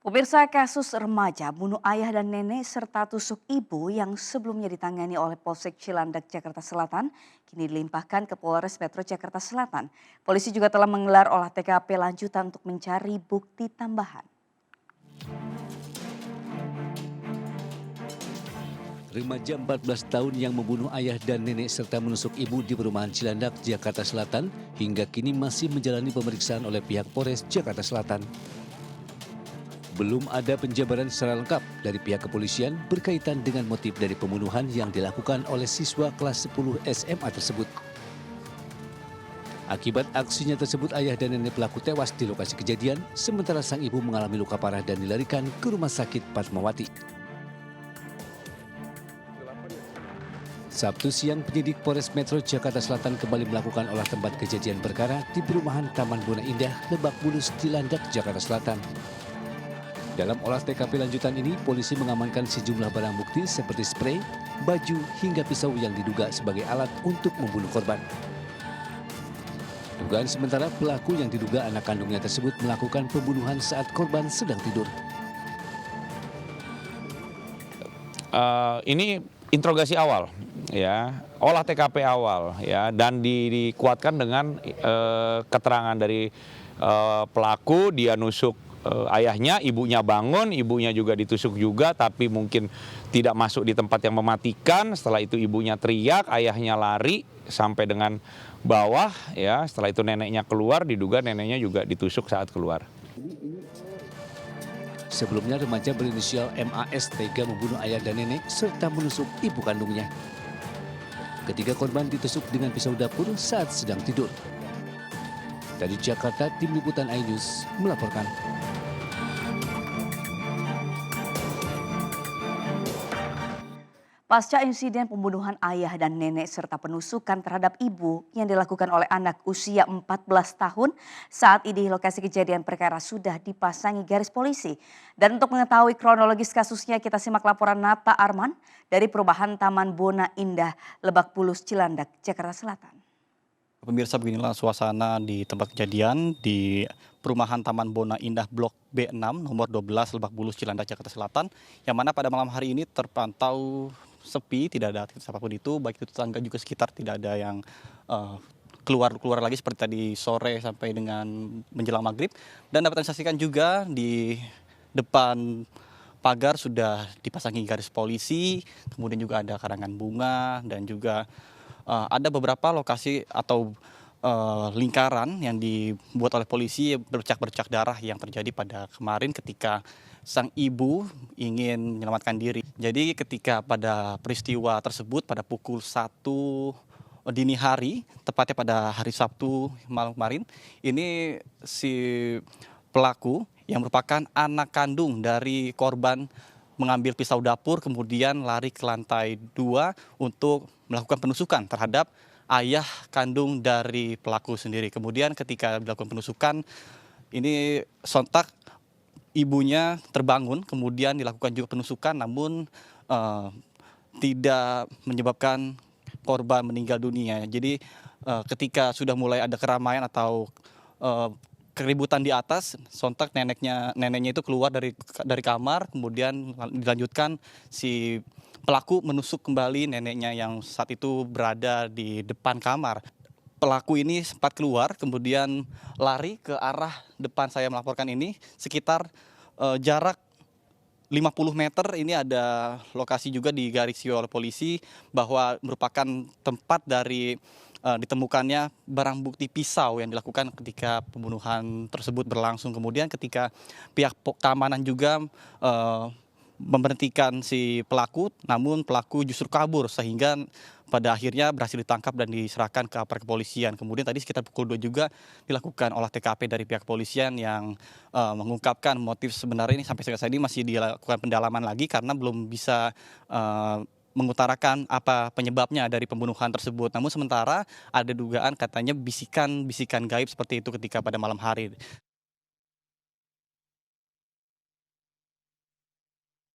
Pemirsa, kasus remaja bunuh ayah dan nenek serta tusuk ibu yang sebelumnya ditangani oleh Polsek Cilandak, Jakarta Selatan, kini dilimpahkan ke Polres Metro Jakarta Selatan. Polisi juga telah menggelar olah TKP lanjutan untuk mencari bukti tambahan. Remaja 14 tahun yang membunuh ayah dan nenek serta menusuk ibu di perumahan Cilandak, Jakarta Selatan hingga kini masih menjalani pemeriksaan oleh pihak Polres Jakarta Selatan. Belum ada penjabaran secara lengkap dari pihak kepolisian berkaitan dengan motif dari pembunuhan yang dilakukan oleh siswa kelas 10 SMA tersebut. Akibat aksinya tersebut, ayah dan nenek pelaku tewas di lokasi kejadian, sementara sang ibu mengalami luka parah dan dilarikan ke Rumah Sakit Fatmawati. Sabtu siang, penyidik Polres Metro Jakarta Selatan kembali melakukan olah tempat kejadian perkara di perumahan Taman Bona Indah, Lebak Bulus, Cilandak, Jakarta Selatan. Dalam olah TKP lanjutan ini, polisi mengamankan sejumlah barang bukti seperti sprei, baju, hingga pisau yang diduga sebagai alat untuk membunuh korban. Dugaan sementara, pelaku yang diduga anak kandungnya tersebut melakukan pembunuhan saat korban sedang tidur. Ini interogasi awal, ya, olah TKP awal, ya, dan dikuatkan dengan keterangan dari pelaku. Dia nusuk ayahnya, ibunya bangun, ibunya juga ditusuk juga, tapi mungkin tidak masuk di tempat yang mematikan. Setelah itu ibunya teriak, ayahnya lari sampai dengan bawah, ya. Setelah itu neneknya keluar, diduga neneknya juga ditusuk saat keluar. Sebelumnya, remaja berinisial MAS tega membunuh ayah dan nenek serta menusuk ibu kandungnya. Ketiga korban ditusuk dengan pisau dapur saat sedang tidur. Dari Jakarta, Tim Liputan iNews melaporkan. Pasca insiden pembunuhan ayah dan nenek serta penusukan terhadap ibu yang dilakukan oleh anak usia 14 tahun, saat ini lokasi kejadian perkara sudah dipasangi garis polisi. Dan untuk mengetahui kronologis kasusnya, kita simak laporan Nata Arman dari perumahan Taman Bona Indah, Lebak Bulus, Cilandak, Jakarta Selatan. Pemirsa, beginilah suasana di tempat kejadian di perumahan Taman Bona Indah Blok B6 nomor 12 Lebak Bulus, Cilandak, Jakarta Selatan, yang mana pada malam hari ini terpantau sepi, tidak ada aktivitas apapun itu, baik itu tetangga juga sekitar tidak ada yang keluar lagi seperti tadi sore sampai dengan menjelang maghrib. Dan dapat disaksikan juga di depan pagar sudah dipasangi garis polisi, kemudian juga ada karangan bunga dan juga ada beberapa lokasi atau lingkaran yang dibuat oleh polisi bercak-bercak darah yang terjadi pada kemarin ketika sang ibu ingin menyelamatkan diri. Jadi ketika pada peristiwa tersebut pada pukul 1 dini hari, tepatnya pada hari Sabtu malam kemarin, ini si pelaku yang merupakan anak kandung dari korban mengambil pisau dapur kemudian lari ke lantai 2 untuk melakukan penusukan terhadap ayah kandung dari pelaku sendiri. Kemudian ketika dilakukan penusukan, ini sontak ibunya terbangun, kemudian dilakukan juga penusukan, namun tidak menyebabkan korban meninggal dunia. Jadi ketika sudah mulai ada keramaian atau keributan di atas, sontak neneknya itu keluar dari kamar, kemudian dilanjutkan si pelaku menusuk kembali neneknya yang saat itu berada di depan kamar. Pelaku ini sempat keluar, kemudian lari ke arah depan saya melaporkan ini, sekitar jarak 50 meter. Ini ada lokasi juga digarisi oleh polisi bahwa merupakan tempat dari ditemukannya barang bukti pisau yang dilakukan ketika pembunuhan tersebut berlangsung. Kemudian ketika pihak keamanan juga memberhentikan si pelaku, namun pelaku justru kabur sehingga pada akhirnya berhasil ditangkap dan diserahkan ke aparat kepolisian. Kemudian tadi sekitar pukul 2 juga dilakukan olah TKP dari pihak kepolisian yang mengungkapkan motif sebenarnya ini sampai saat ini masih dilakukan pendalaman lagi karena belum bisa mengutarakan apa penyebabnya dari pembunuhan tersebut. Namun sementara ada dugaan katanya bisikan gaib seperti itu ketika pada malam hari.